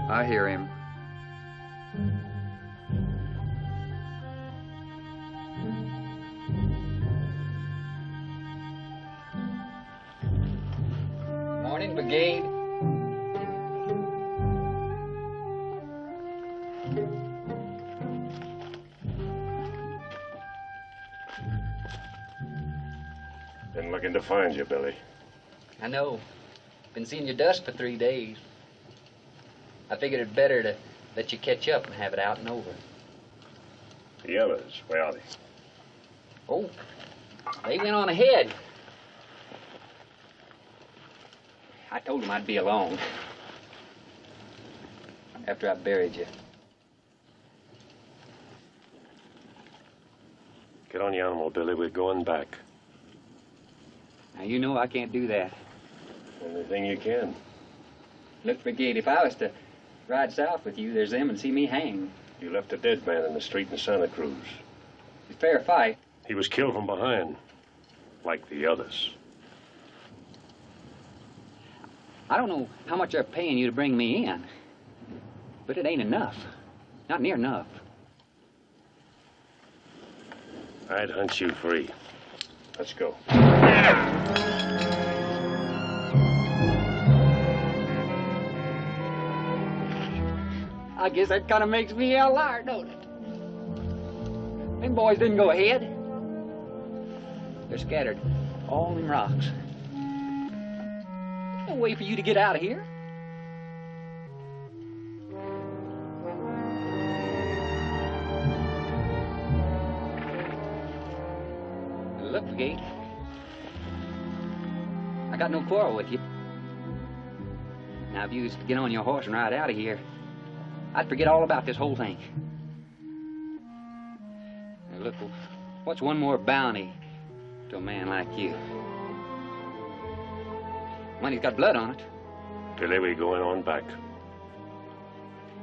I hear him. Morning, Brigade. Been looking to find you, Billy. I know. Been seeing your dust for 3 days. I figured it better to let you catch up and have it out and over. The others, where are they? Oh, they went on ahead. I told them I'd be along after I buried you. Get on your animal, Billy. We're going back. Now, you know I can't do that. Only thing you can. Look, Brigade, if I was to ride south with you, there's them and see me hanged. You left a dead man in the street in Santa Cruz. It's a fair fight. He was killed from behind, like the others. I don't know how much they're paying you to bring me in, but it ain't enough. Not near enough. I'd hunt you free. Let's go. I guess that kind of makes me a liar, don't it? Them boys didn't go ahead. They're scattered all in rocks. No way for you to get out of here. Look, Brigade, I got no quarrel with you. Now, if you was to get on your horse and ride out of here, I'd forget all about this whole thing. Now, look, what's one more bounty to a man like you? Money's got blood on it. Billy, we're going on back.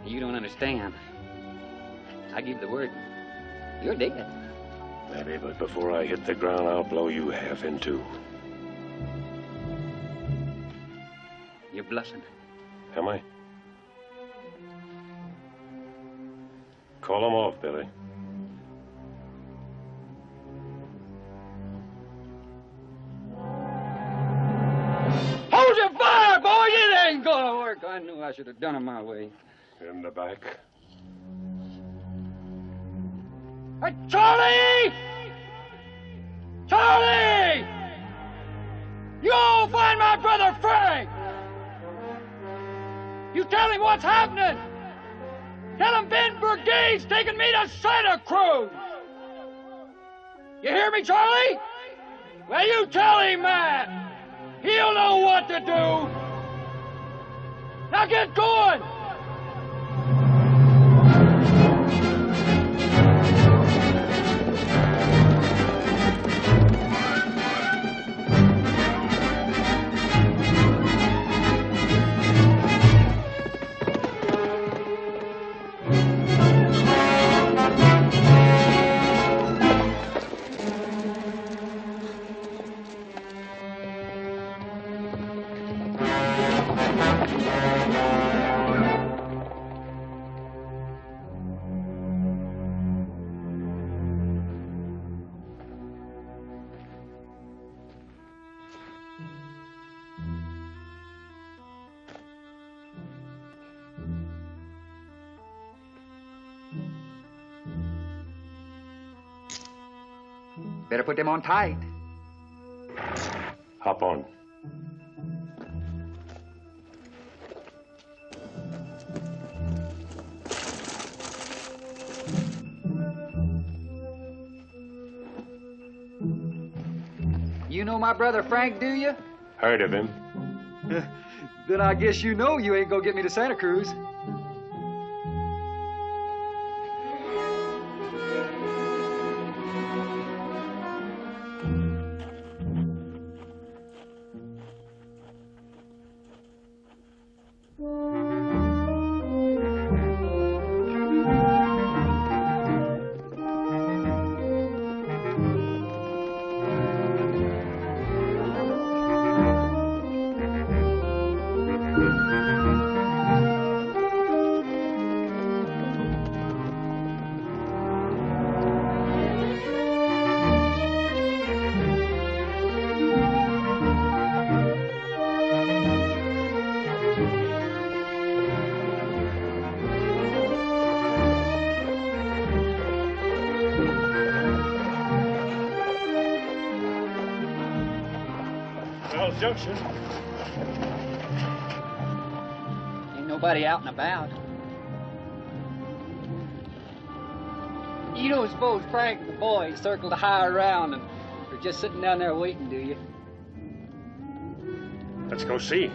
You don't understand. I give the word, you're dead. Maybe, but before I hit the ground, I'll blow you half in two. You're bluffing. Am I? Call them off, Billy. Hold your fire, boys! It ain't gonna work. I knew I should have done it my way. In the back. Hey, Charlie! Charlie! You all find my brother Frank! You tell him what's happening! Tell him Ben Brigade's taking me to Santa Cruz! You hear me, Charlie? Well, you tell him that! He'll know what to do! Now get going! Better put them on tight. Hop on. You know my brother Frank, do you? Heard of him. Then I guess you know you ain't gonna get me to Santa Cruz. Junction. Ain't nobody out and about. You don't suppose Frank and the boys circled a high around and are just sitting down there waiting, do you? Let's go see.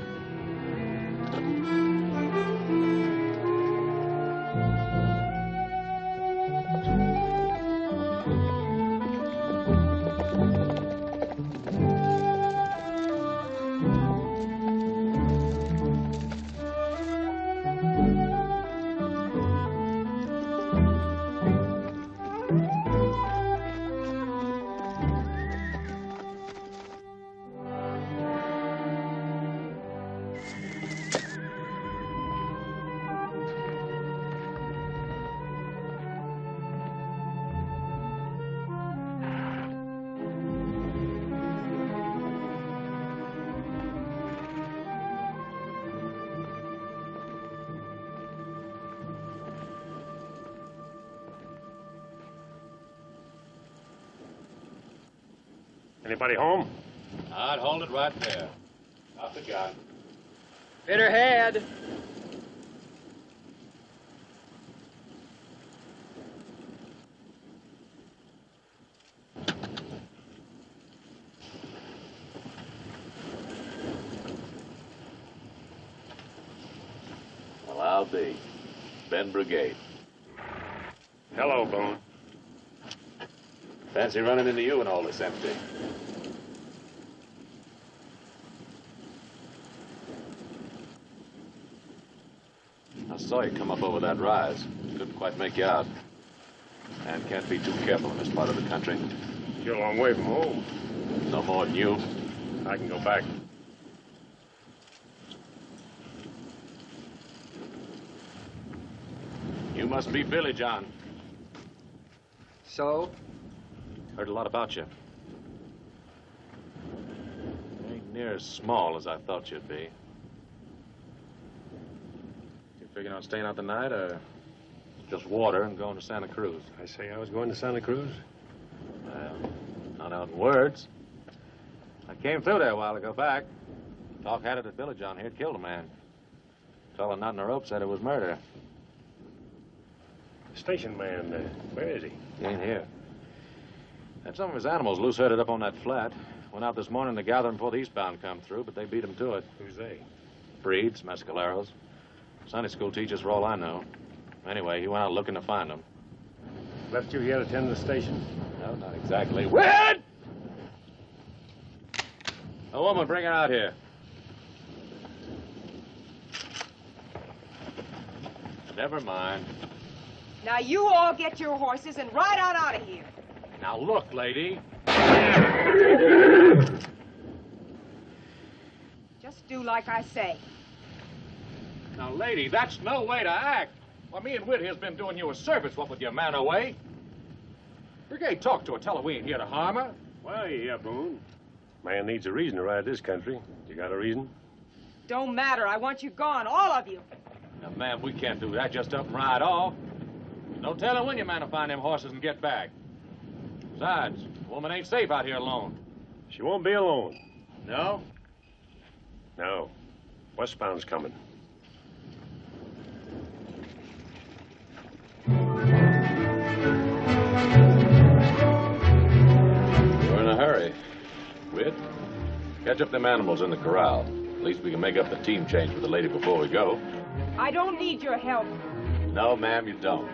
Anybody home? I'd hold it right there. Up the gun. Hit her head. Well, I'll be. Ben Brigade. Hello, Boone. Fancy running into you and all this empty. I saw you come up over that rise. Couldn't quite make you out. Man can't be too careful in this part of the country. You're a long way from home. No more than you. I can go back. You must be Billy John. So? Heard a lot about you. Ain't near as small as I thought you'd be. You figuring on staying out the night, or just water and going to Santa Cruz? I say I was going to Santa Cruz. Well, not out in words. I came through there a while ago back. Talk had it that Billy John here had killed a man. Fellow not in the rope said it was murder. Station man, where is he? He ain't here. Had some of his animals loose-herded up on that flat. Went out this morning to gather them before the eastbound come through, but they beat him to it. Who's they? Breeds, mescaleros. Sunday school teachers for all I know. Anyway, he went out looking to find them. Left you here to tend the station? No, not exactly. What? A woman, bring her out here. Never mind. Now you all get your horses and ride on out of here. Now look, lady. Just do like I say. Now, lady, that's no way to act. Why, me and Whit here's been doing you a service, what with your man away. Brigade talk to her, tell her we ain't here to harm her. Well, yeah, Boone. Man needs a reason to ride this country. You got a reason? Don't matter. I want you gone, all of you. Now, ma'am, we can't do that. Just up and ride off. No telling when your man will find them horses and get back. Besides, the woman ain't safe out here alone. She won't be alone. No? No. Westbound's coming. We're in a hurry. Whit, catch up them animals in the corral. At least we can make up the team change with the lady before we go. I don't need your help. No, ma'am, you don't.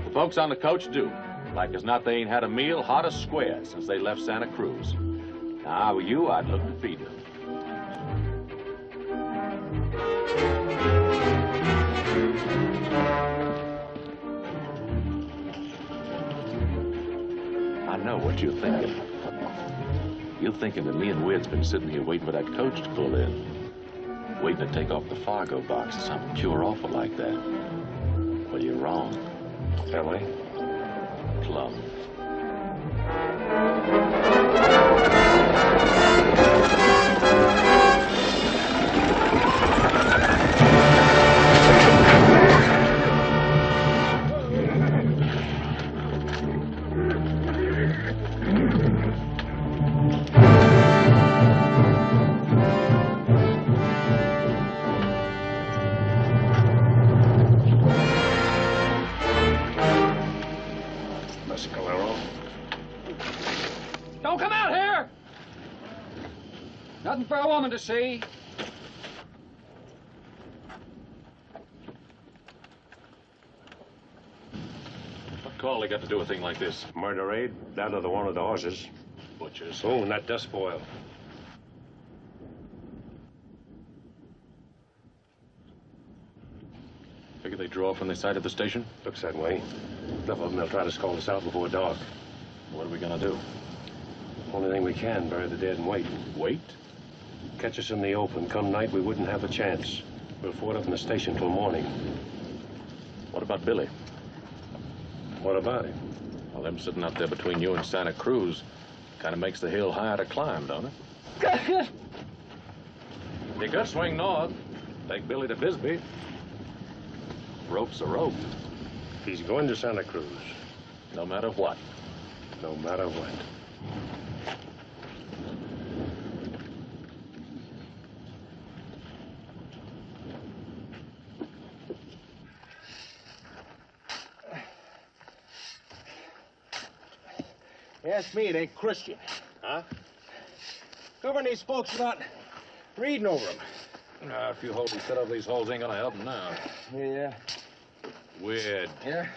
The folks on the coach do. Like as not, they ain't had a meal hot as square since they left Santa Cruz. Now, with you, I'd look to feed them. I know what you're thinking. You're thinking that me and Wid's been sitting here waiting for that coach to pull in. Waiting to take off the Fargo box or something pure awful like that. Well, you're wrong. Am I? Plum. Don't come out here! Nothing for a woman to see. What call they got to do with a thing like this? Murder raid down to one of the horses. Butchers. Soon, that dust boil. Figure they drew off when they sighted the station? Looks that way. Enough of them, they'll try to call us out before dark. What are we gonna do? Only thing we can, bury the dead and wait. Wait? Catch us in the open. Come night, we wouldn't have a chance. We'll ford up in the station till morning. What about Billy? What about him? Well, them sitting out there between you and Santa Cruz kind of makes the hill higher to climb, don't it? You could swing north. Take Billy to Bisbee. Rope's a rope. He's going to Santa Cruz. No matter what. No matter what. Ask me, it ain't Christian. Huh? Coburn, these folks are not reading over them. If you hold me set over these holes, ain't gonna help them now. Yeah. Weird. Yeah?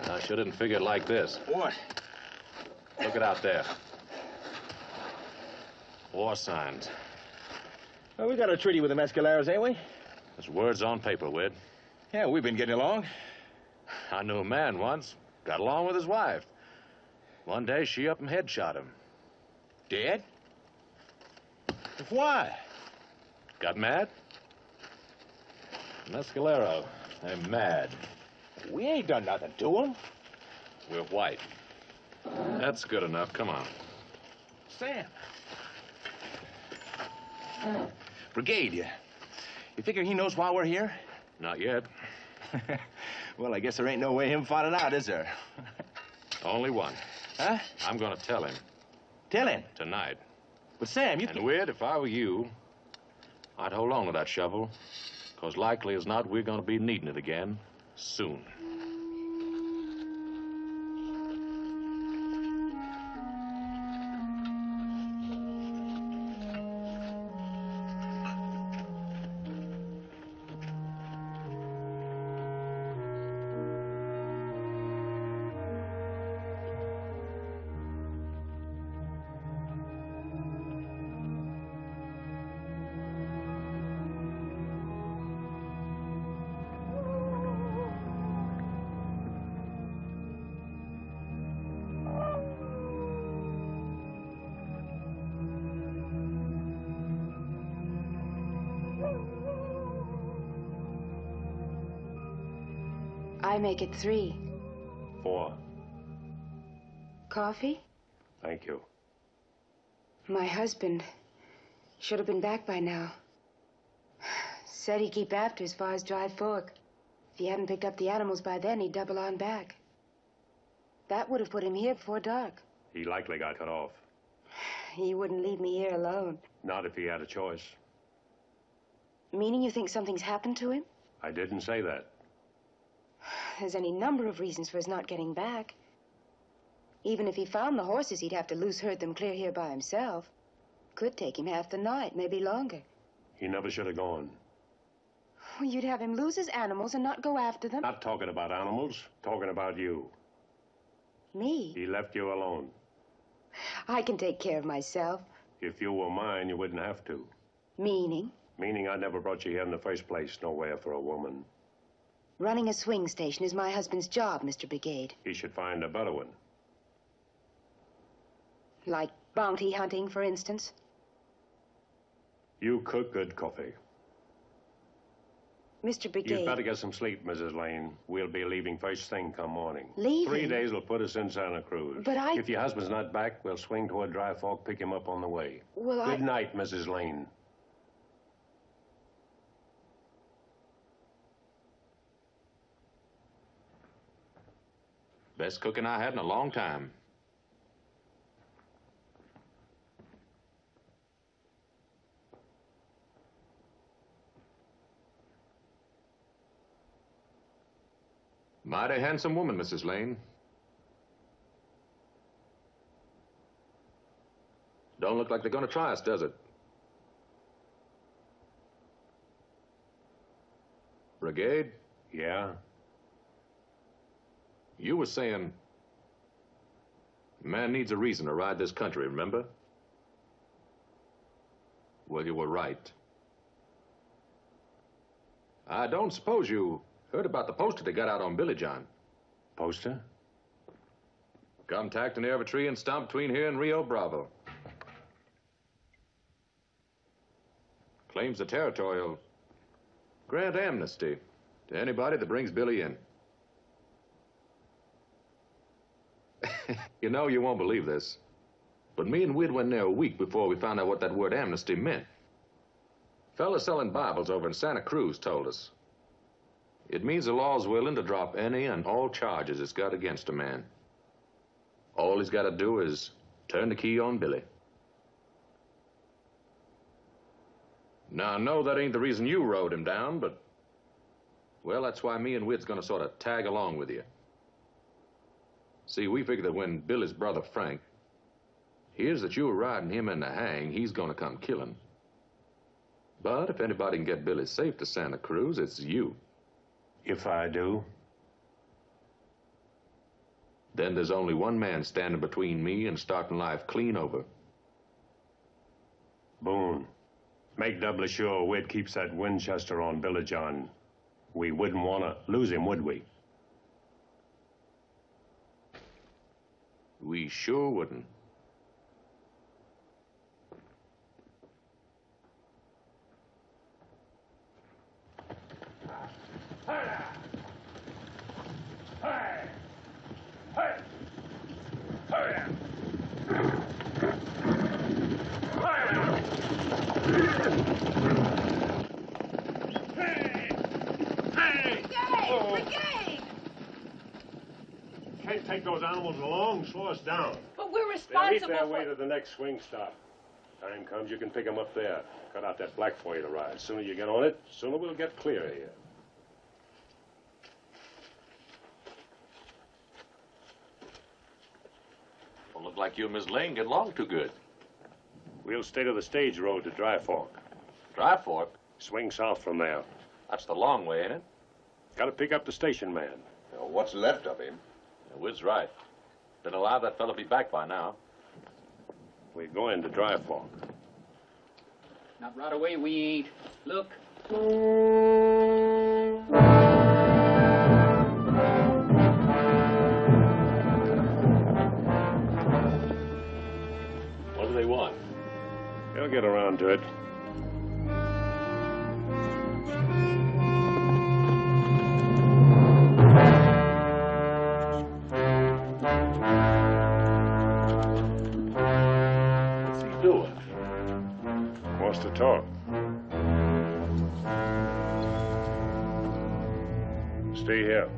I sure didn't figure it like this. What? Look it out there. War signs. Well, we got a treaty with the Mescaleros, ain't we? There's words on paper, Wid. Yeah, we've been getting along. I knew a man once. Got along with his wife. One day, she up and headshot him. Dead? Why? Got mad? Mescalero. They're mad. We ain't done nothing to them. We're white. That's good enough. Come on. Sam. Brigade, you figure he knows why we're here? Not yet. Well, I guess there ain't no way him finding out, is there? Only one. Huh? I'm gonna tell him. Tell him. Tonight. But Sam, you... And Wid, if I were you, I'd hold on to that shovel. Because likely as not, we're gonna be needing it again soon. I make it 3. 4. Coffee? Thank you. My husband should have been back by now. Said he'd keep after as far as Dry Fork. If he hadn't picked up the animals by then, he'd double on back. That would have put him here before dark. He likely got cut off. He wouldn't leave me here alone. Not if he had a choice. Meaning you think something's happened to him? I didn't say that. There's any number of reasons for his not getting back. Even if he found the horses, he'd have to loose herd them clear here by himself. Could take him half the night, maybe longer. He never should have gone. Well, you'd have him lose his animals and not go after them? Not talking about animals, talking about you. Me? He left you alone. I can take care of myself. If you were mine, you wouldn't have to. Meaning? Meaning I never brought you here in the first place, nowhere for a woman. Running a swing station is my husband's job, Mr. Brigade. He should find a better one. Like bounty hunting, for instance? You cook good coffee. Mr. Brigade... You'd better get some sleep, Mrs. Lane. We'll be leaving first thing come morning. Leaving? 3 days will put us in Santa Cruz. But I... If your husband's not back, we'll swing toward Dry Fork, pick him up on the way. Well, Good night, Mrs. Lane. Best cooking I had in a long time. Mighty handsome woman, Mrs. Lane. Don't look like they're gonna try us, does it? Brigade? Yeah? You were saying man needs a reason to ride this country, remember? Well, you were right. I don't suppose you heard about the poster they got out on Billy John. Poster? Contact in every tree and stump between here and Rio Bravo. Claims the territorial grant amnesty to anybody that brings Billy in. You know, you won't believe this, but me and Wid went there a week before we found out what that word amnesty meant. Fella selling Bibles over in Santa Cruz told us. It means the law's willing to drop any and all charges it's got against a man. All he's got to do is turn the key on Billy. Now, I know that ain't the reason you rode him down, but, well, that's why me and Wid's gonna sort of tag along with you. See, we figure that when Billy's brother Frank hears that you were riding him in the hang, he's gonna come killing. But if anybody can get Billy safe to Santa Cruz, it's you. If I do? Then there's only one man standing between me and starting life clean over. Boone. Make doubly sure Wid keeps that Winchester on Billy John. We wouldn't want to lose him, would we? We sure wouldn't. Brigade! Can't take those animals along, slow us down. But we're They'll responsible eat their for... way to the next swing stop. Time comes, you can pick them up there. Cut out that black for you to ride. Sooner you get on it, sooner we'll get clear here. Don't look like you and Miss Lane get along too good. We'll stay to the stage road to Dry Fork. Dry Fork? Swing south from there. That's the long way, ain't it? Got to pick up the station man. What's left of him? Wid's right. Been allowed that fella be back by now. We're going to Dry Fork. Not right away, we ain't. Look. What do they want? They'll get around to it. What's he doing? Wants to talk. Stay here.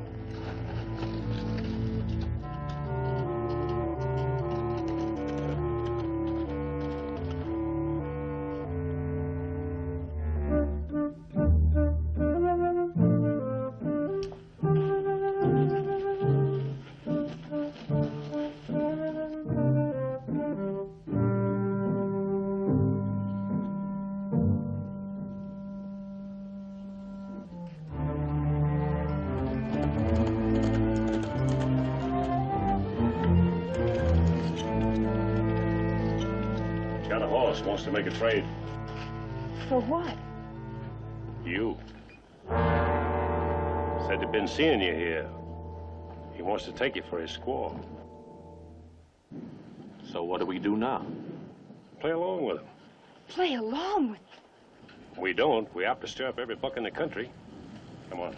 Wants to make a trade. For what? You. Said he'd been seeing you here. He wants to take you for his squaw. So what do we do now? Play along with him. Play along with... We don't. We have to stir up every buck in the country. Come on.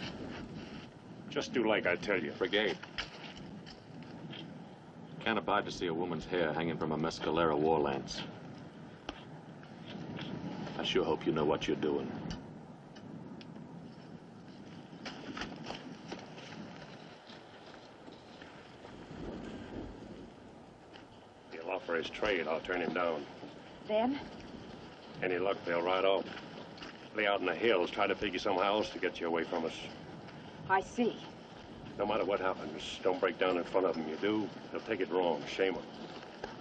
Just do like I tell you. Brigade. Can't abide to see a woman's hair hanging from a mescalera war lance. I sure hope you know what you're doing. He'll offer his trade. I'll turn him down. Then? Any luck, they'll ride off. Lay out in the hills, try to figure somehow else to get you away from us. I see. No matter what happens, don't break down in front of them. You do, they'll take it wrong. Shame them.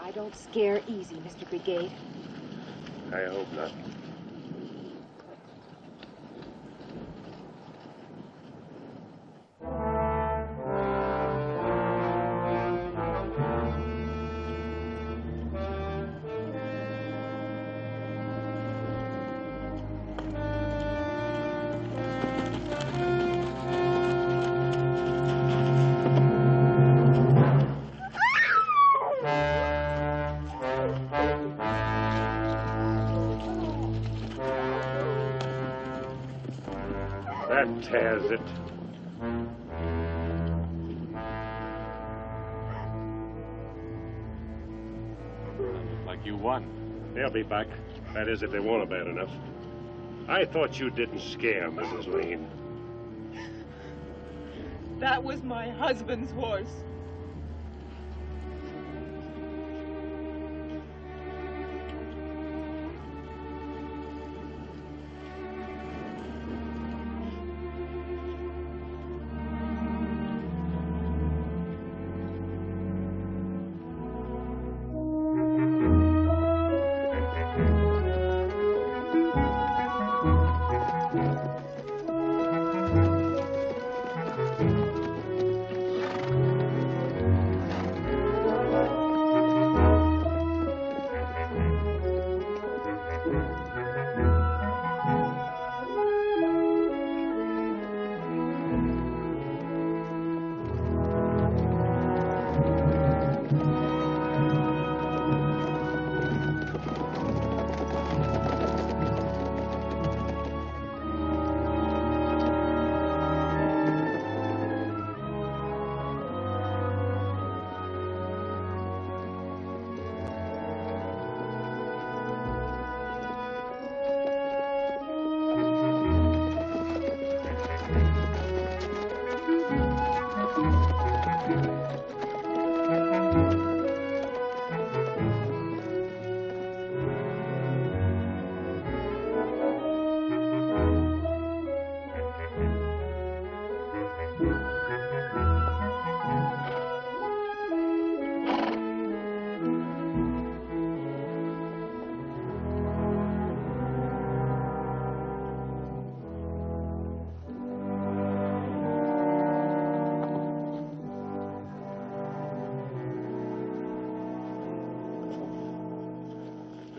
I don't scare easy, Mr. Brigade. I hope not. That tears it. Looks like you won. They'll be back. That is, if they want it bad enough. I thought you didn't scare Mrs. Lane. That was my husband's horse.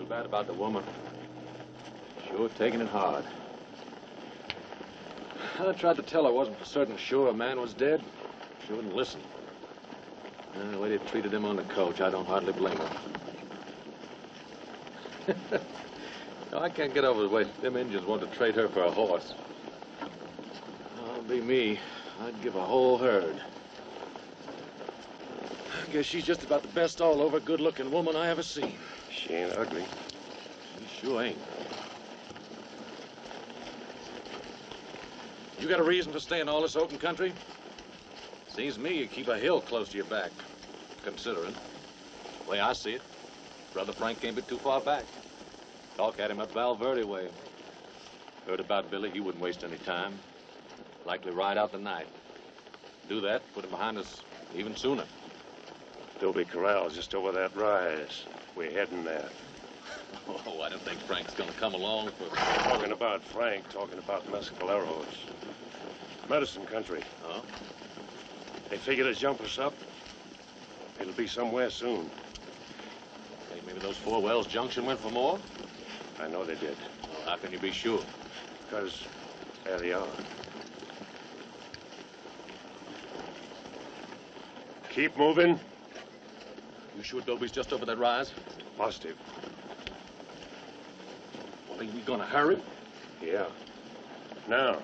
Bad about the woman. Sure taking it hard. I tried to tell her I wasn't for certain sure a man was dead. She wouldn't listen. The way they treated him on the coach, I don't hardly blame her. I can't get over the way them Indians want to trade her for a horse. Oh, be me, I'd give a whole herd. I guess she's just about the best all-over good-looking woman I ever seen. She ain't ugly. She sure ain't. You got a reason for staying all this open country? Seems to me you keep a hill close to your back, considering. The way I see it, Brother Frank can't be too far back. Talk at him up Valverde way. Heard about Billy, he wouldn't waste any time. Likely ride out the night. Do that, put him behind us even sooner. Adobe Corral's just over that rise. We're heading there. Oh, I don't think Frank's gonna come along for... Talking about Frank, talking about mescaleros. Medicine country. Huh? They figure to jump us up. It'll be somewhere soon. Think maybe those Four Wells Junction went for more? I know they did. Well, how can you be sure? Because there they are. Keep moving. You sure Dobie's just over that rise? Positive. Well, ain't we gonna hurry? Yeah. Now.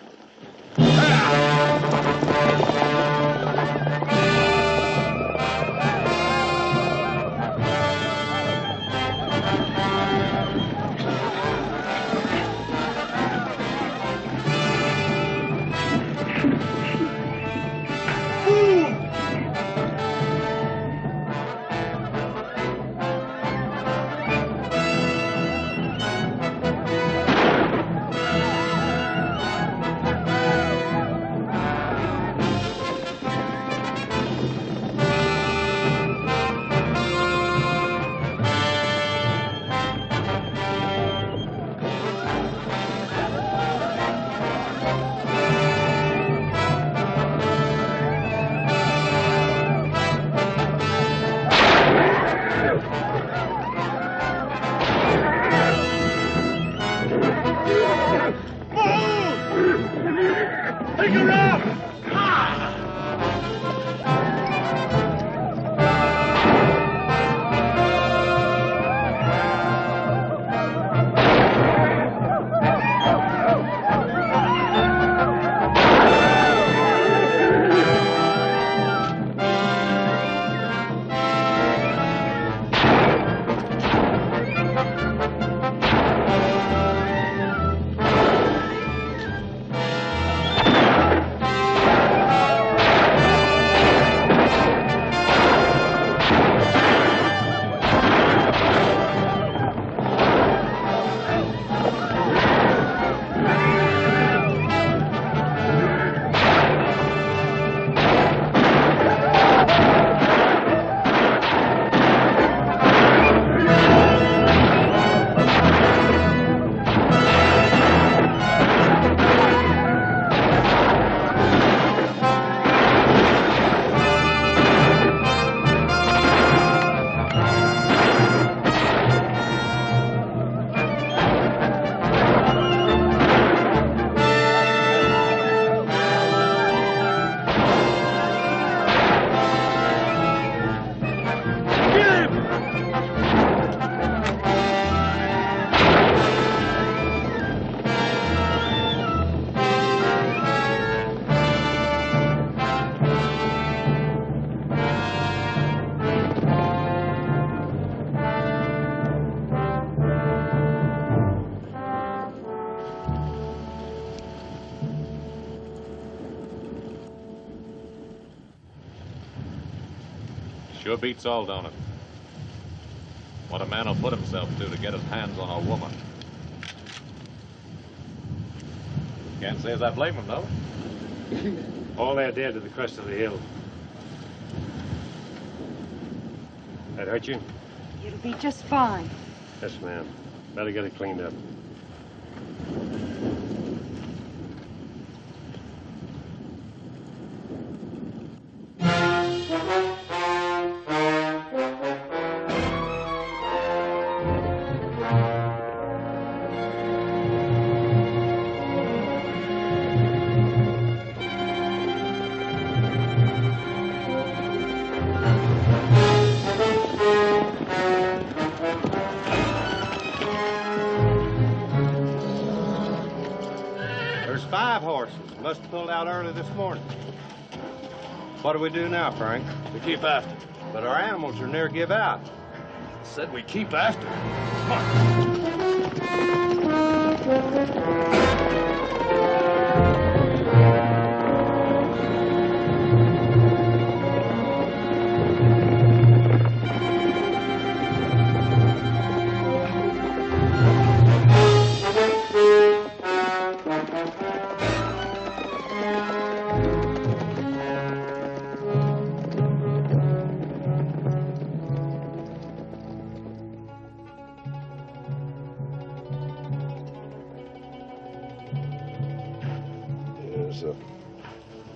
Sure beats all, don't it? What a man will put himself to get his hands on a woman. Can't say as I blame him, though. All they're dead to the crest of the hill. That hurt you? It'll be just fine. Yes, ma'am. Better get it cleaned up. Must have pulled out early this morning. What do we do now, Frank? We keep after. But our animals are near give out. Said we keep after. Come on.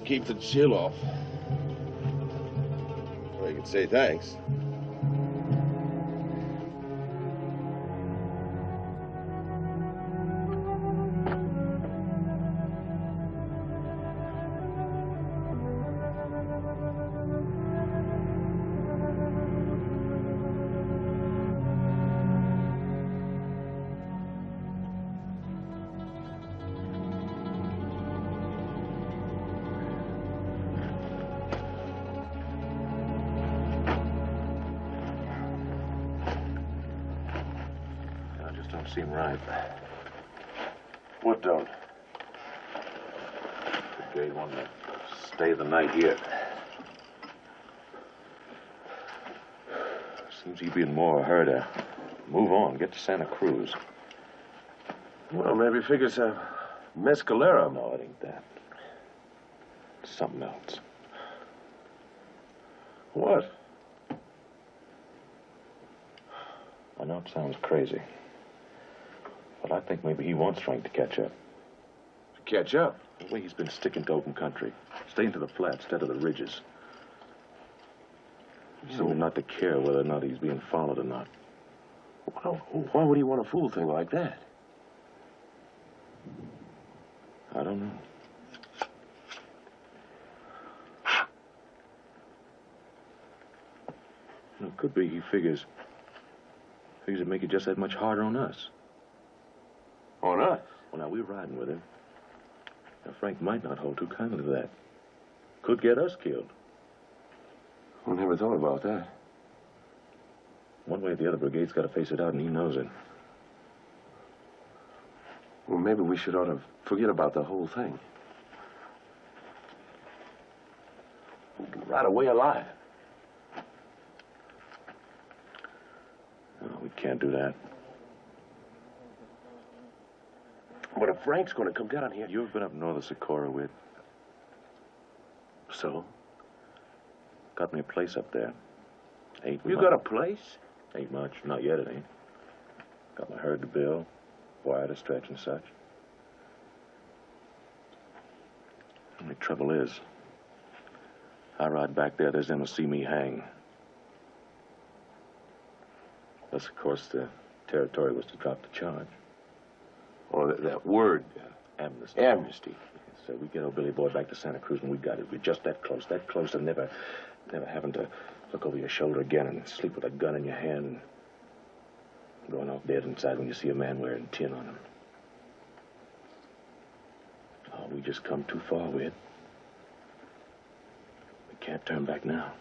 Keep the chill off. Well, you can say thanks. Seem right. What don't? Brigade wanted to stay the night here. Seems he'd be in more hurry to move on, get to Santa Cruz. Well, maybe figures a mescalero. No, it ain't that. It's something else. What? I know it sounds crazy. But I think maybe he wants strength to catch up. To catch up? The way he's been sticking to open country. Staying to the flats instead of the ridges. Seeming not to care whether or not he's being followed or not. Well, why would he want a fool thing like that? I don't know. It could be he figures it'd make it just that much harder on us. On us? Well, now, we're riding with him. Now, Frank might not hold too kindly to that. Could get us killed. I never thought about that. One way or the other, Brigade's got to face it out, and he knows it. Well, maybe we ought to forget about the whole thing. We can ride away alive. No, we can't do that. But if Frank's going to come down here... You've been up north of Socorro with. So? Got me a place up there. You got a place? Ain't much. Not yet, it ain't. Got my herd to build, wire to stretch and such. Only trouble is, I ride back there, there's them to see me hang. Thus, of course, the territory was to drop the charge. Oh, that word. Amnesty. Amnesty. So we get old Billy Boy back to Santa Cruz, and we got it. We're just that close to never having to look over your shoulder again and sleep with a gun in your hand and going off dead inside when you see a man wearing tin on him. Oh, we just come too far with. We can't turn back now.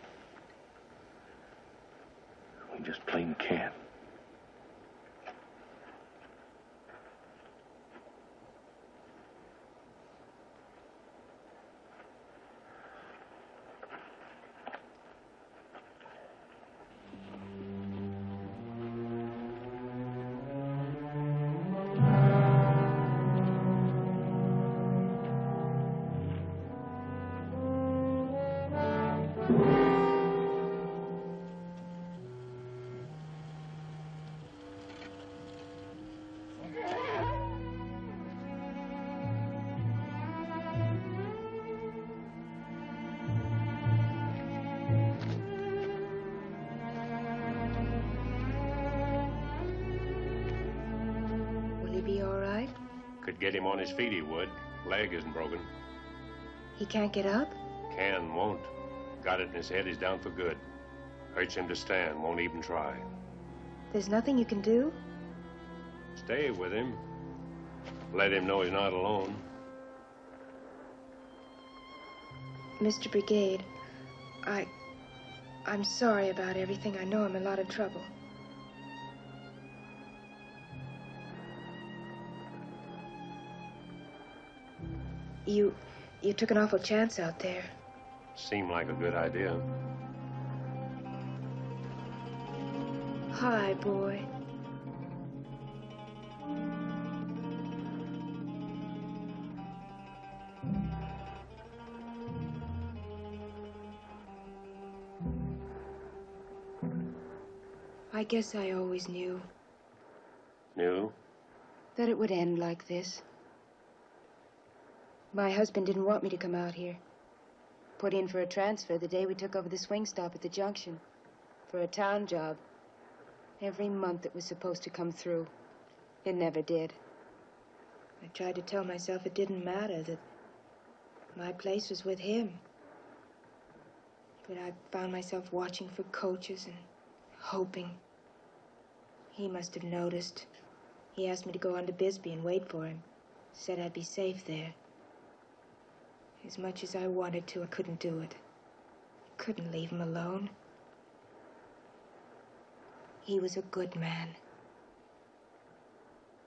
We just plain can't. Could get him on his feet, he would. Leg isn't broken. He can't get up? Can, won't. Got it in his head, he's down for good. Hurts him to stand, won't even try. There's nothing you can do? Stay with him. Let him know he's not alone. Mr. Brigade, I'm sorry about everything. I know I'm in a lot of trouble. You took an awful chance out there. Seemed like a good idea. Hi, boy. I guess I always knew Knew? that it would end like this. My husband didn't want me to come out here. Put in for a transfer the day we took over the swing stop at the junction. For a town job. Every month it was supposed to come through. It never did. I tried to tell myself it didn't matter, that my place was with him. But I found myself watching for coaches and hoping. He must have noticed. He asked me to go on to Bisbee and wait for him. Said I'd be safe there. As much as I wanted to, I couldn't do it. Couldn't leave him alone. He was a good man.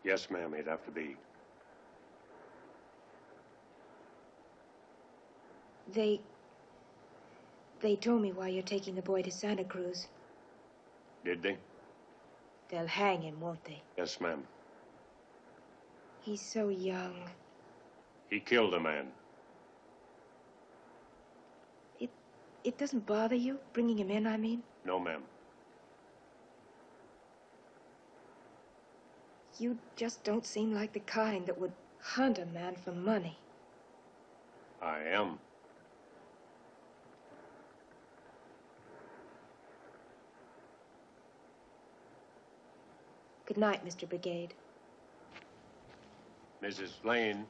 Yes, ma'am, he'd have to be. They told me why you're taking the boy to Santa Cruz. Did they? They'll hang him, won't they? Yes, ma'am. He's so young. He killed a man. It doesn't bother you, bringing him in, I mean? No, ma'am. You just don't seem like the kind that would hunt a man for money. I am. Good night, Mr. Brigade. Mrs. Lane,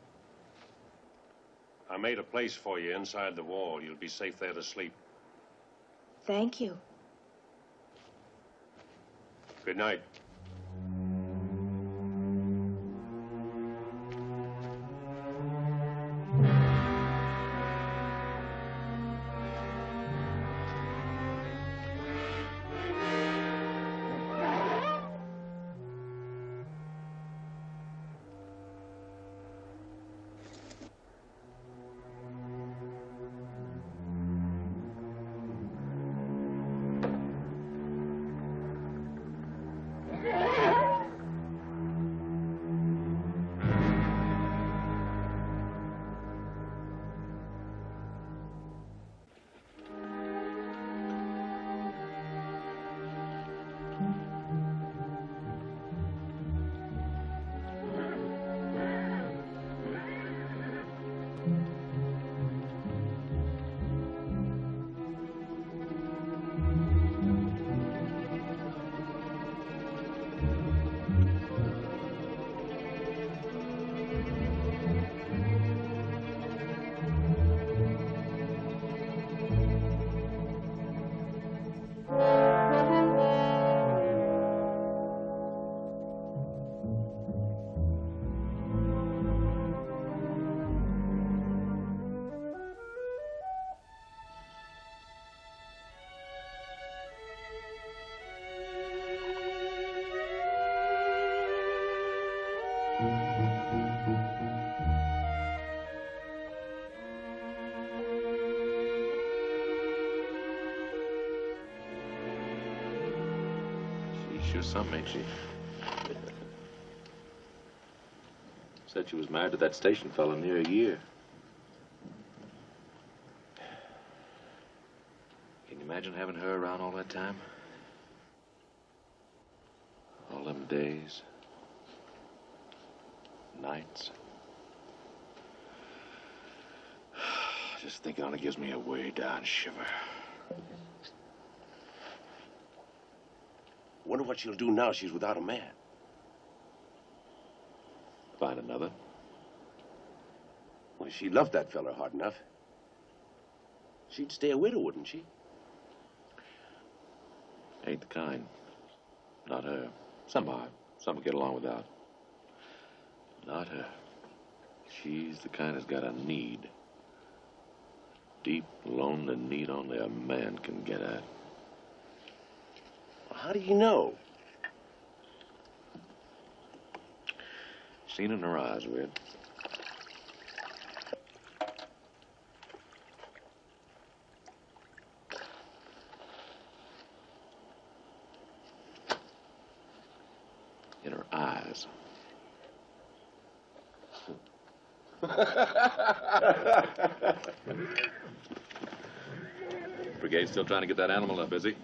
I made a place for you inside the wall. You'll be safe there to sleep. Thank you. Good night. Sure something, ain't she? Said she was married to that station fellow near a year. Can you imagine having her around all that time? All them days, nights. Just thinking on it gives me a way down shiver. Wonder what she'll do now she's without a man. Find another. Well, she loved that fella hard enough. She'd stay a widow, wouldn't she? Ain't the kind. Not her. Somehow, some get along without. Not her. She's the kind that's got a need. Deep, lonely need only a man can get at. How do you know? Seen in her eyes, Red. In her eyes. Brigade still trying to get that animal up, is he?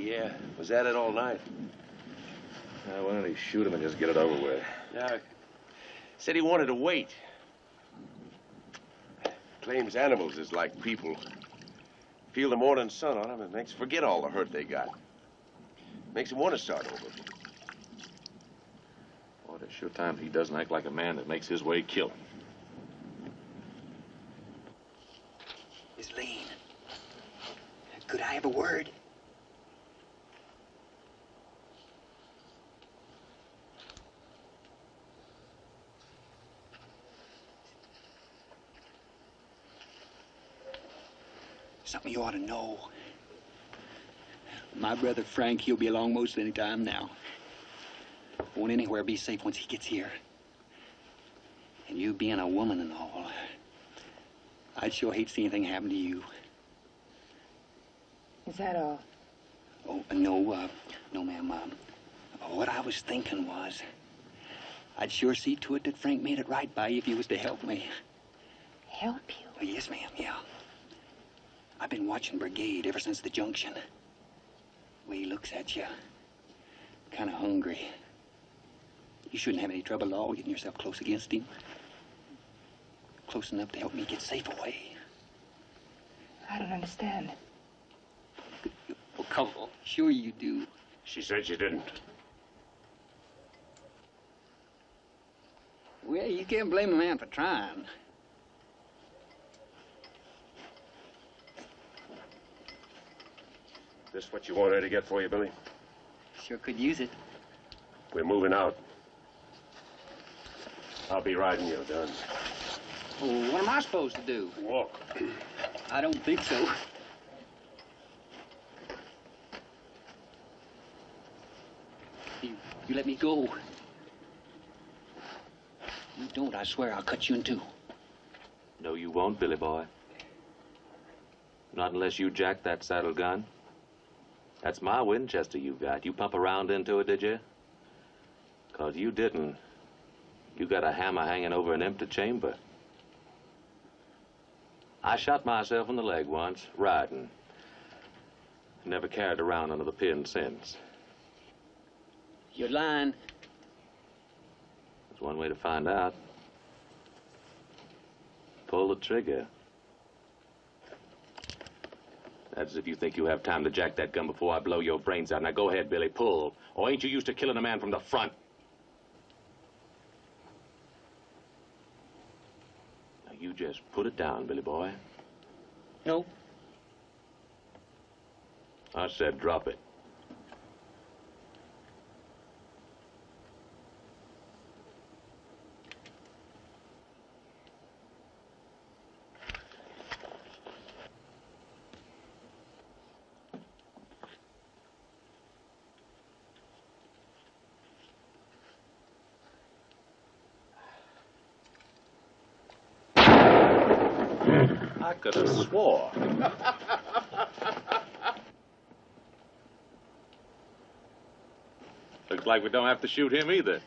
Yeah, was at it all night. Why don't he shoot him and just get it over with? Yeah, said he wanted to wait. Claims animals is like people. Feel the morning sun on them, it makes them forget all the hurt they got. Makes them want to start over. Boy, there's sure times he doesn't act like a man that makes his way kill him. Miss Lane, could I have a word? Something you ought to know. My brother Frank, he'll be along most any time now. Won't anywhere be safe once he gets here. And you being a woman and all, I'd sure hate to see anything happen to you. Is that all? Oh, no, ma'am. What I was thinking was, I'd sure see to it that Frank made it right by you if you was to help me. Help you? Oh, yes, ma'am, yeah. I've been watching Brigade ever since the junction. The way he looks at you, kind of hungry. You shouldn't have any trouble at all getting yourself close against him. Close enough to help me get safe away. I don't understand. Oh, come on. Sure you do. She said she didn't. Well, you can't blame a man for trying. This what you want her to get for you, Billy? Sure could use it. We're moving out. I'll be riding your gun. Oh, what am I supposed to do? Walk. I don't think so. You let me go. You don't, I swear I'll cut you in two. No, you won't, Billy boy. Not unless you jack that saddle gun. That's my Winchester you got. You pump around into it, did you? 'Cause you didn't. You got a hammer hanging over an empty chamber. I shot myself in the leg once, riding. Never carried around under the pin since. You're lying. There's one way to find out. Pull the trigger. That's if you think you have time to jack that gun before I blow your brains out. Now go ahead, Billy, pull. Or ain't you used to killing a man from the front? Now you just put it down, Billy boy. No. I said drop it. I could have swore. Looks like we don't have to shoot him either.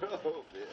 Oh, dear.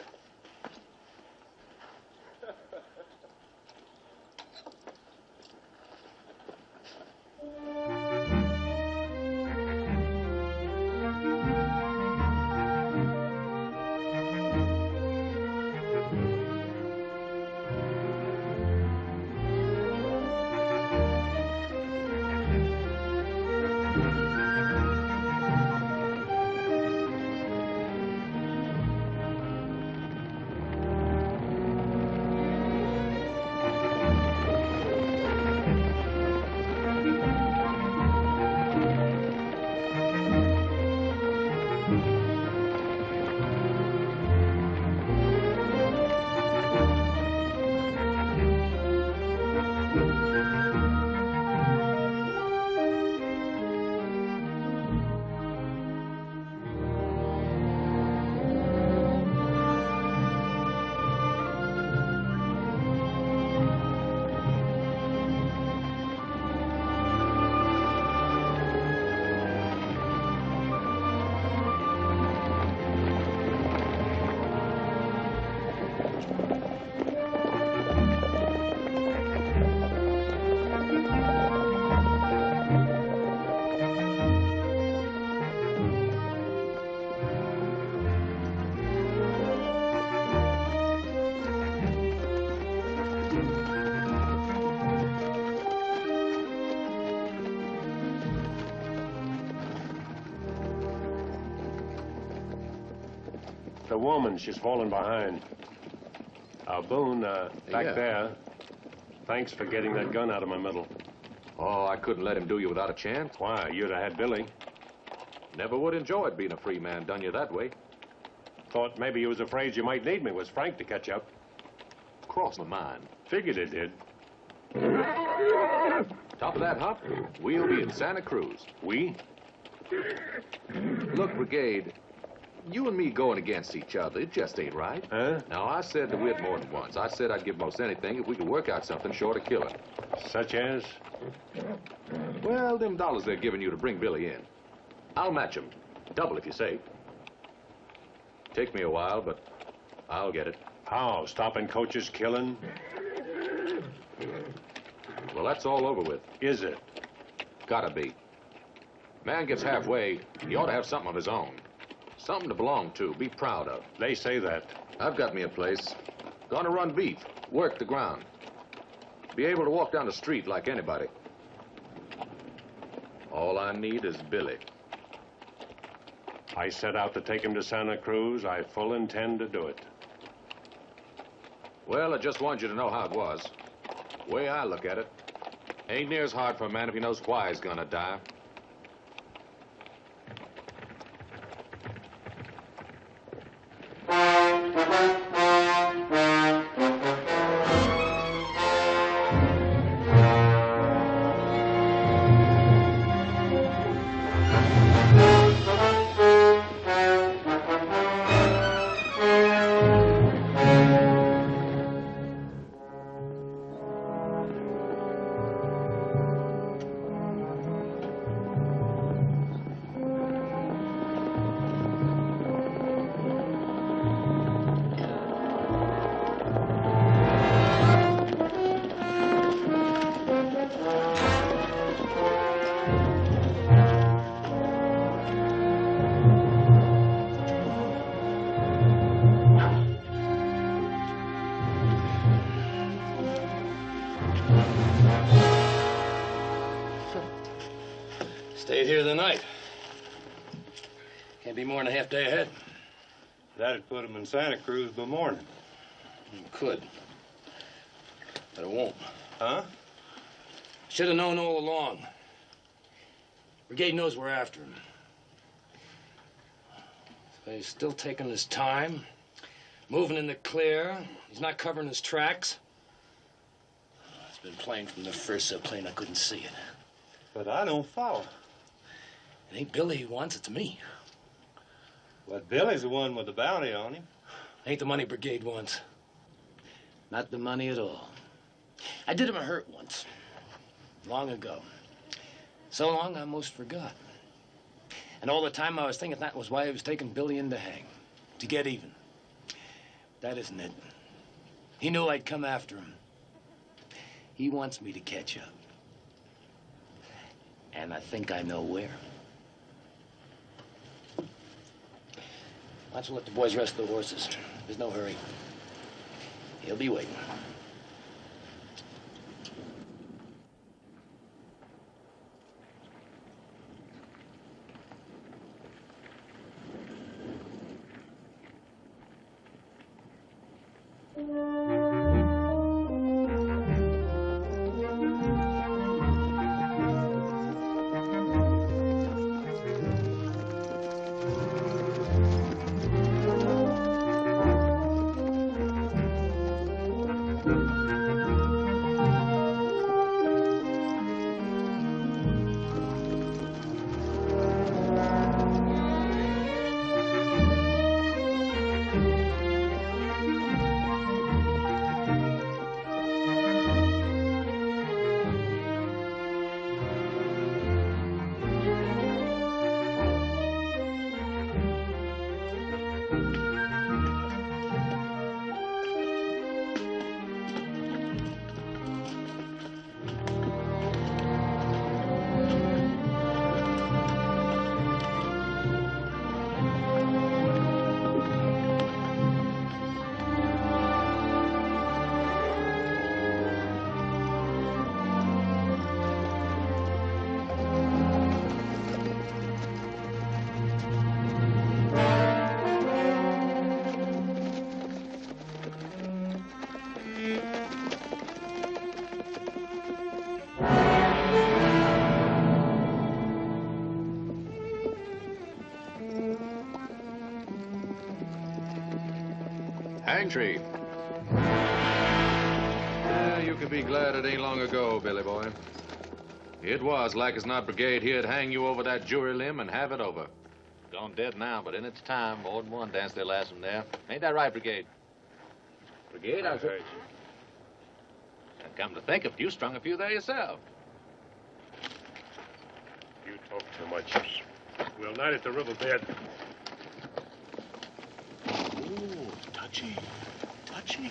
woman. She's fallen behind. Boone, back there. Thanks for getting that gun out of my middle. Oh, I couldn't let him do you without a chance. Why? You'd have had Billy. Never would enjoy it being a free man done you that way. Thought maybe you was afraid you might need me. Was Frank to catch up? Crossed my mind. Figured it did. Top of that hump, we'll be in Santa Cruz. We? Look, Brigade, you and me going against each other, it just ain't right. Huh? Now, I said that we'd more than once. I said I'd give most anything if we could work out something short of killing. Such as? Well, them dollars they're giving you to bring Billy in. I'll match 'em. Double if you say. Take me a while, but I'll get it. How? Stopping coaches killing? Well, that's all over with. Is it? Gotta be. Man gets halfway, he ought to have something of his own. Something to belong to, be proud of. They say that. I've got me a place. Gonna run beef, work the ground. Be able to walk down the street like anybody. All I need is Billy. I set out to take him to Santa Cruz. I full intend to do it. Well, I just wanted you to know how it was. Way I look at it, ain't near as hard for a man if he knows why he's gonna die. Stayed here the night. Can't be more than a half day ahead. That'd put him in Santa Cruz by morning. Could. But it won't. Huh? Should have known all along. Brigade knows we're after him. But he's still taking his time, moving in the clear. He's not covering his tracks. It's been plain from the first, so plain I couldn't see it. But I don't follow. It ain't Billy he wants, it's me. But Billy's the one with the bounty on him. Ain't the money Brigade wants. Not the money at all. I did him a hurt once, long ago. So long I almost forgot. And all the time I was thinking that was why he was taking Billy in to hang, to get even. That isn't it. He knew I'd come after him. He wants me to catch up. And I think I know where. Why don't you let the boys rest the horses? There's no hurry. He'll be waiting. Hang tree. Yeah, you can be glad it ain't long ago, Billy boy. It was like as not Brigade here'd hang you over that jury limb and have it over. Gone dead now, but in its time, more than one danced their last one there. Ain't that right, Brigade? Brigade, I heard you. And come to think of it, you strung a few there yourself. You talk too much. We'll night at the riverbed. Ooh, touchy. Touchy.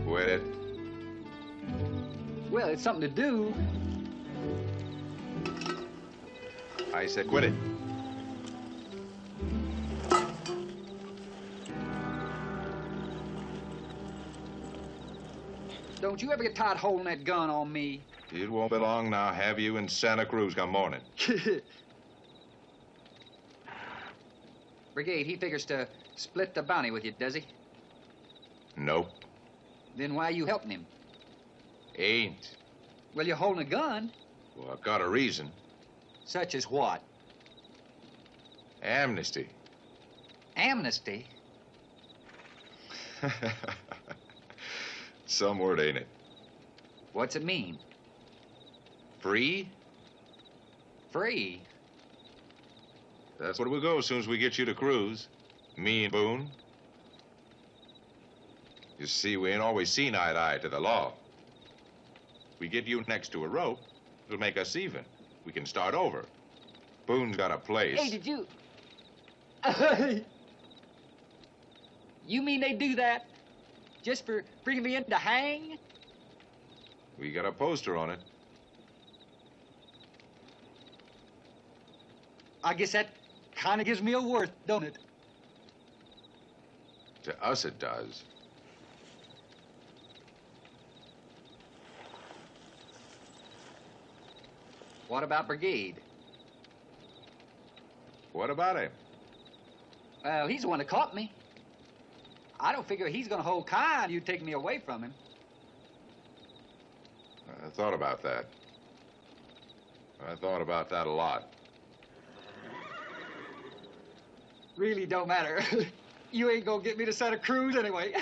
Quit it. Well, it's something to do. I said quit it. Don't you ever get tired holding that gun on me? It won't be long now. Have you in Santa Cruz come morning. Brigade, he figures to split the bounty with you, does he? Nope. Then why you helping him? Ain't. Well, you're holding a gun. Well, I've got a reason. Such as what? Amnesty. Amnesty? Some word, ain't it? What's it mean? Free? Free? That's where we'll go as soon as we get you to Cruz. Me and Boone. You see, we ain't always seen eye to eye to the law. We get you next to a rope, it'll make us even. We can start over. Boone's got a place. Hey, did you... You mean they do that just for bringing me in to hang? We got a poster on it. I guess that kind of gives me a worth, don't it? To us, it does. What about Brigade? What about him? Well, he's the one that caught me. I don't figure he's gonna hold kind you take me away from him. I thought about that. I thought about that a lot. Really don't matter. You ain't gonna get me to Santa Cruz anyway.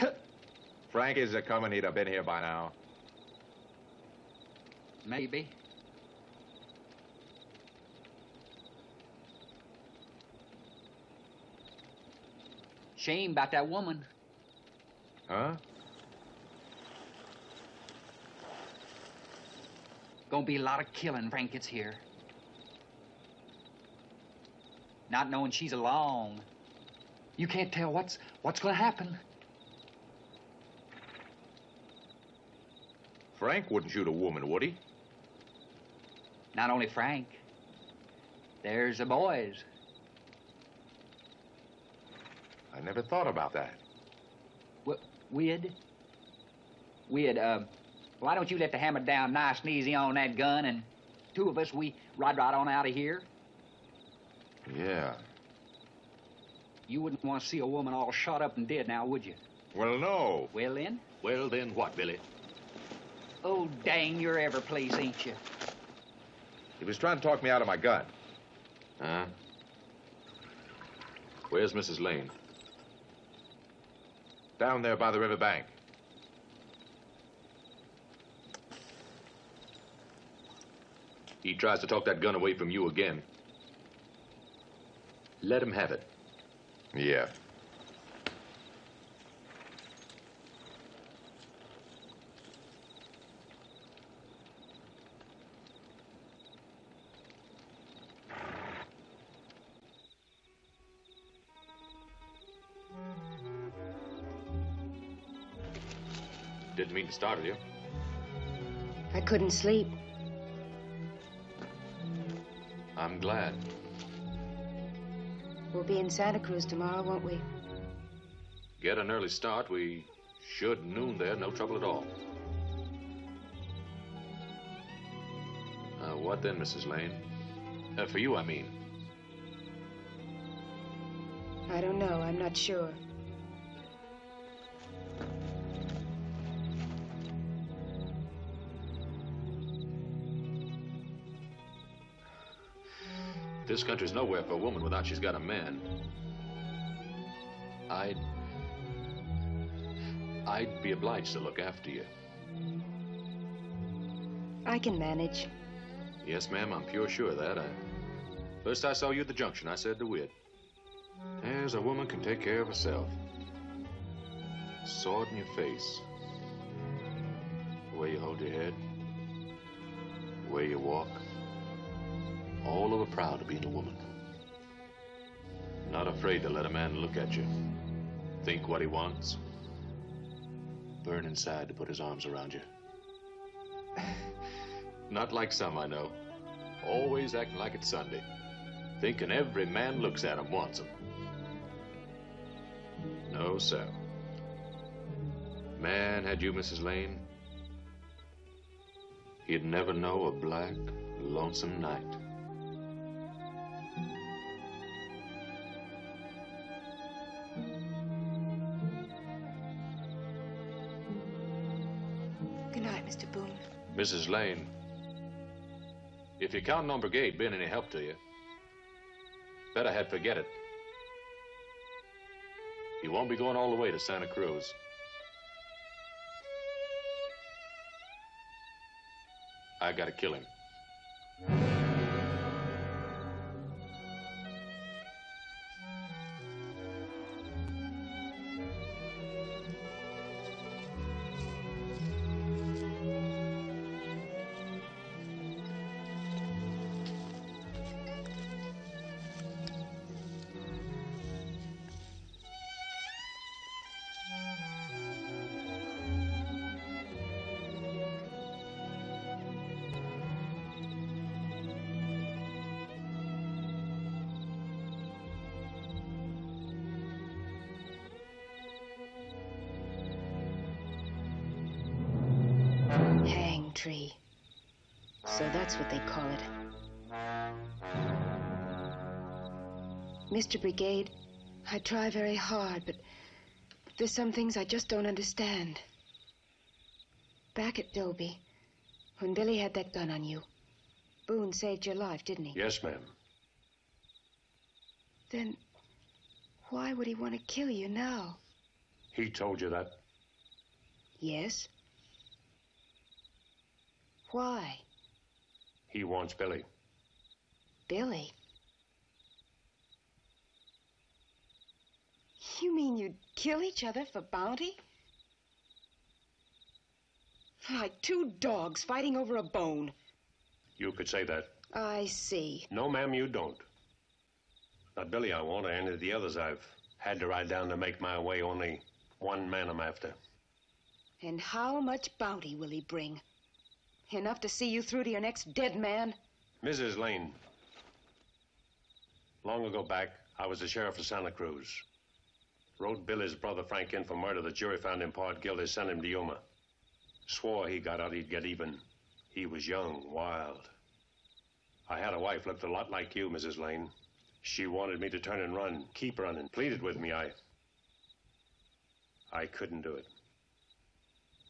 Frank is a coming. He'd have been here by now. Maybe. Shame about that woman. Huh? Gonna be a lot of killing Frank gets here. Not knowing she's along. You can't tell what's gonna happen. Frank wouldn't shoot a woman, would he? Not only Frank. There's the boys. I never thought about that. Why don't you let the hammer down nice and easy on that gun, and two of us, we ride right on out of here? Yeah. You wouldn't want to see a woman all shot up and dead now, would you? Well, no. Well, then? Well, then what, Billy? Oh, dang your ever place, ain't you? He was trying to talk me out of my gun. Huh? Where's Mrs. Lane? Down there by the river bank. He tries to talk that gun away from you again. Let him have it. Yeah. Didn't mean to startle you. I couldn't sleep. I'm glad. We'll be in Santa Cruz tomorrow, won't we? Get an early start. We should noon there, no trouble at all. What then, Mrs. Lane? For you, I mean. I don't know. I'm not sure. This country's nowhere for a woman without she's got a man. I'd be obliged to look after you. I can manage. Yes, ma'am, I'm pure sure of that. First I saw you at the junction, I said to Whit, there's a woman can take care of herself. Saw it in your face. The way you hold your head. The way you walk. All over proud of being a woman. Not afraid to let a man look at you. Think what he wants. Burn inside to put his arms around you. Not like some I know. Always acting like it's Sunday. Thinking every man looks at him wants him. No, sir. Man, had you, Mrs. Lane, he'd never know a black, lonesome night. Good night, Mr. Boone. Mrs. Lane, if you're counting on Brigade being any help to you, better had forget it. You won't be going all the way to Santa Cruz. I gotta kill him. Hang tree. So that's what they call it. Mr. Brigade, I try very hard, but there's some things I just don't understand. Back at Dobie, when Billy had that gun on you, Boone saved your life, didn't he? Yes, ma'am. Then why would he want to kill you now? He told you that? Yes. Why? He wants Billy. Billy? You mean you'd kill each other for bounty? Like two dogs fighting over a bone. You could say that. I see. No, ma'am, you don't. Not Billy I want, or any of the others I've had to ride down to make my way. Only one man I'm after. And how much bounty will he bring? Enough to see you through to your next dead man? Mrs. Lane. Long ago back, I was the sheriff of Santa Cruz. Wrote Billy's brother Frank in for murder. The jury found him part guilty, sent him to Yuma. Swore he got out he'd get even. He was young, wild. I had a wife looked a lot like you, Mrs. Lane. She wanted me to turn and run, keep running, pleaded with me. I couldn't do it.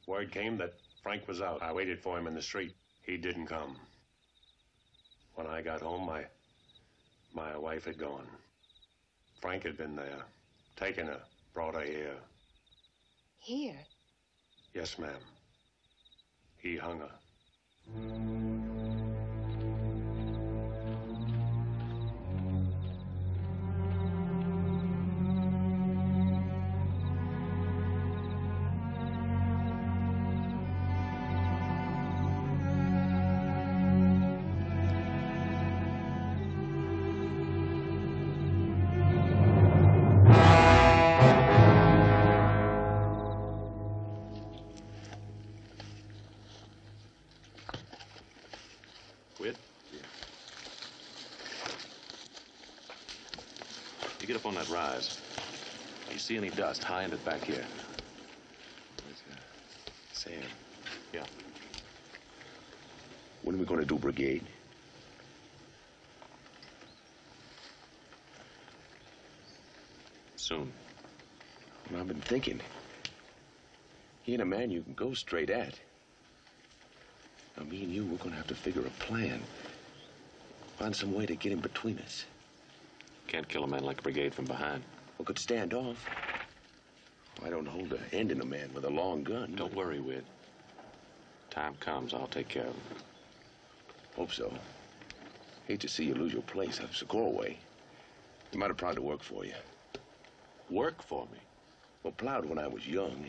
Word came that Frank was out. I waited for him in the street. He didn't come. When I got home, my wife had gone. Frank had been there, taken her, brought her here. Here? Yes, ma'am. He hung her. You get up on that rise. You see any dust, high end it back here. Sam. Yeah. When are we going to do Brigade? Soon. Well, I've been thinking. He ain't a man you can go straight at. Now, me and you, we're gonna have to figure a plan. Find some way to get him between us. Can't kill a man like Brigade from behind. We could stand off. I don't hold a hand in a man with a long gun. Don't worry, Wid. Time comes, I'll take care of him. Hope so. Hate to see you lose your place up Socorro way. You might have proud to work for you. Work for me? Well, plowed when I was young.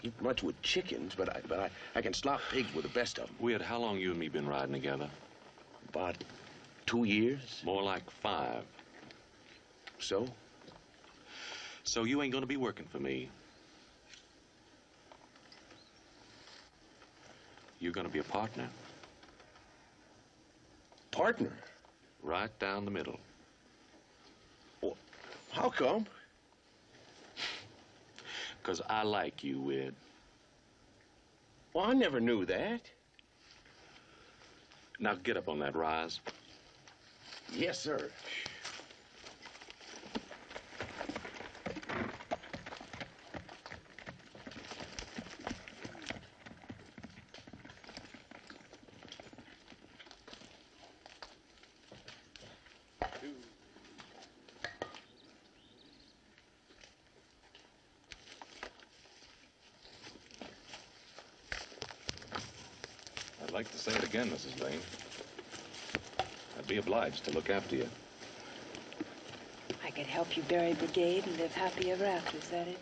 Ain't much with chickens, but I can slop pigs with the best of them. Wid, how long you and me been riding together? About 2 years. More like 5. So? So you ain't gonna be working for me. You're gonna be a partner. Partner? Right down the middle. Well, how come? 'Cause I like you, Wid. Well, I never knew that. Now get up on that rise. Yes, sir. I'd like to say it again, Mrs. Lane. I'd be obliged to look after you. I could help you bury Brigade and live happy ever after, is that it?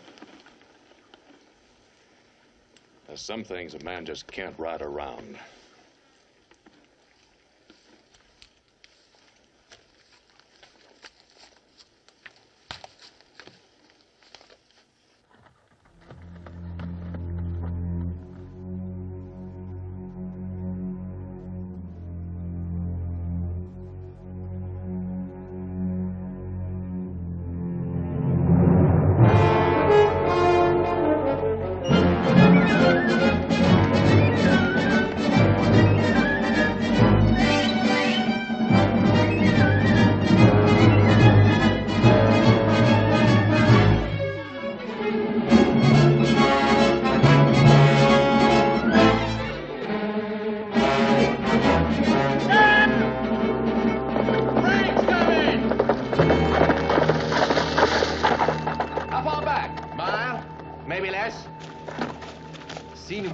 There's some things a man just can't ride around.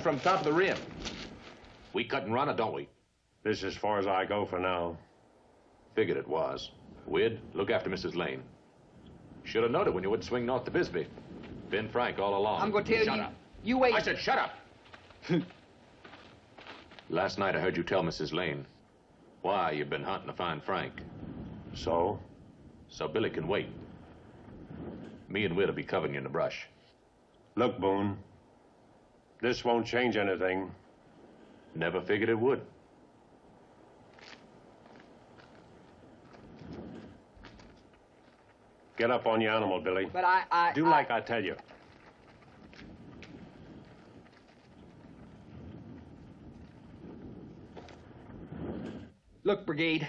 From top of the rim. We cut and run it, don't we? This is as far as I go for now. Figured it was. Wid, look after Mrs. Lane. Should have noted when you would swing north to Bisbee. Been frank all along. I'm going to tell you. Shut up. You wait. I said shut up. Last night I heard you tell Mrs. Lane why you've been hunting to find Frank. So? So Billy can wait. Me and Wid will be covering you in the brush. Look, Boone. This won't change anything. Never figured it would. Get up on your animal, Billy. But I do like I tell you. Look, Brigade.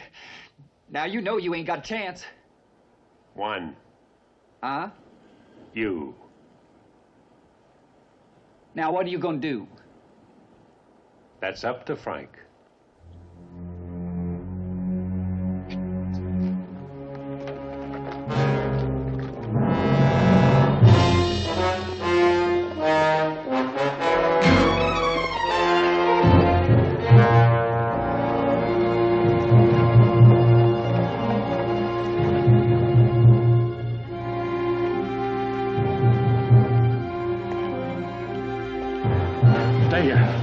Now you know you ain't got a chance. One. Huh? You. Now, what are you gonna do? That's up to Frank. Stay here.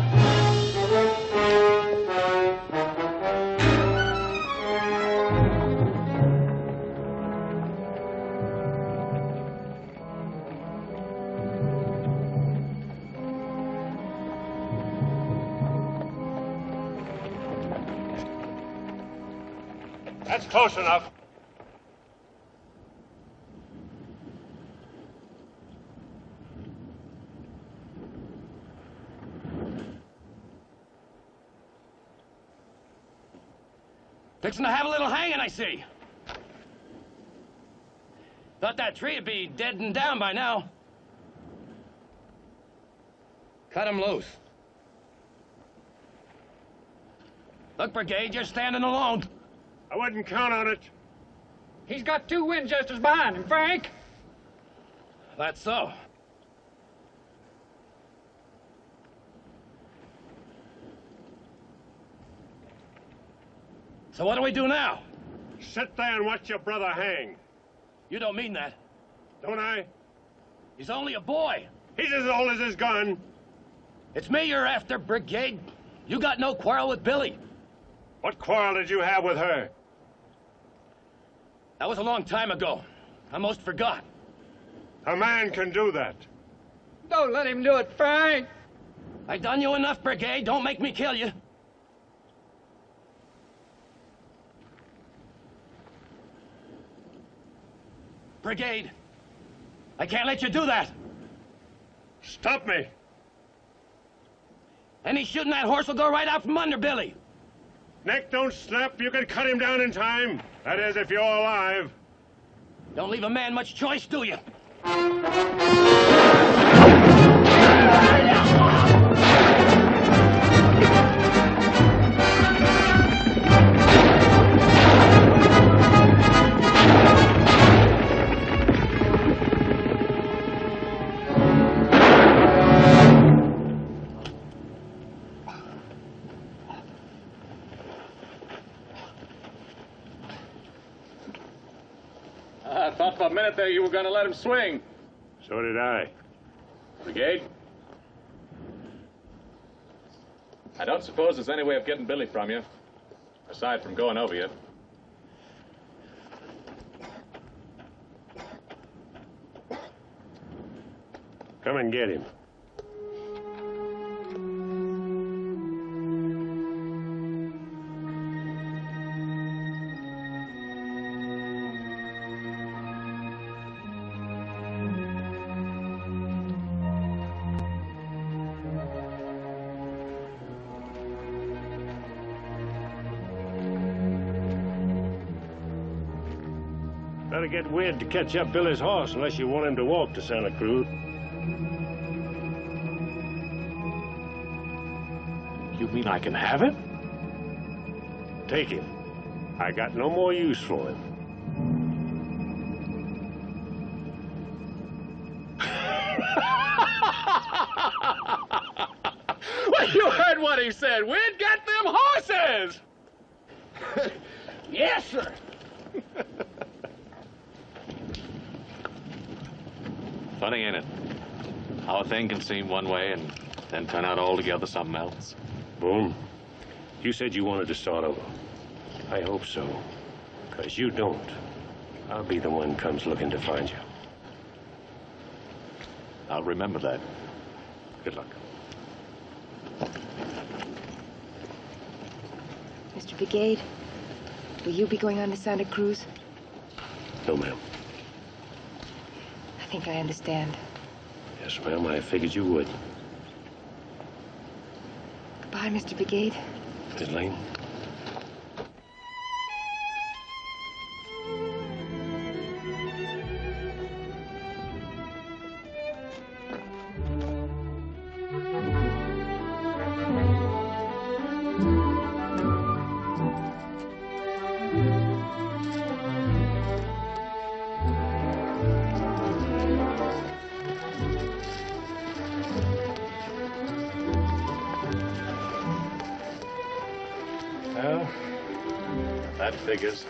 That's close enough. Fixing to have a little hanging, I see. Thought that tree would be dead and down by now. Cut him loose. Look, Brigade, you're standing alone. I wouldn't count on it. He's got 2 Winchesters behind him, Frank. That's so. So what do we do now? Sit there and watch your brother hang. You don't mean that. Don't I? He's only a boy. He's as old as his gun. It's me you're after, Brigade. You got no quarrel with Billy. What quarrel did you have with her? That was a long time ago. I most forgot. A man can do that. Don't let him do it, Frank. I done you enough, Brigade. Don't make me kill you. Brigade, I can't let you do that. Stop me. Any shooting that horse will go right out from under Billy. Neck don't snap. You can cut him down in time. That is, if you're alive. Don't leave a man much choice, do you? I thought for a minute there you were going to let him swing. So did I. Brigade? I don't suppose there's any way of getting Billy from you, aside from going over you. Come and get him. Better get Wed to catch up Billy's horse unless you want him to walk to Santa Cruz. You mean I can have him? Take him. I got no more use for him. Well, you heard what he said. We'd got them horses! Yes, sir. Funny, ain't it? How a thing can seem one way and then turn out altogether something else. Boone, you said you wanted to start over. I hope so. Because you don't. I'll be the one comes looking to find you. I'll remember that. Good luck. Mr. Brigade, will you be going on to Santa Cruz? No, ma'am. I think I understand. Yes, ma'am, I figured you would. Goodbye, Mr. Brigade. Miss Lane. Well, that figures.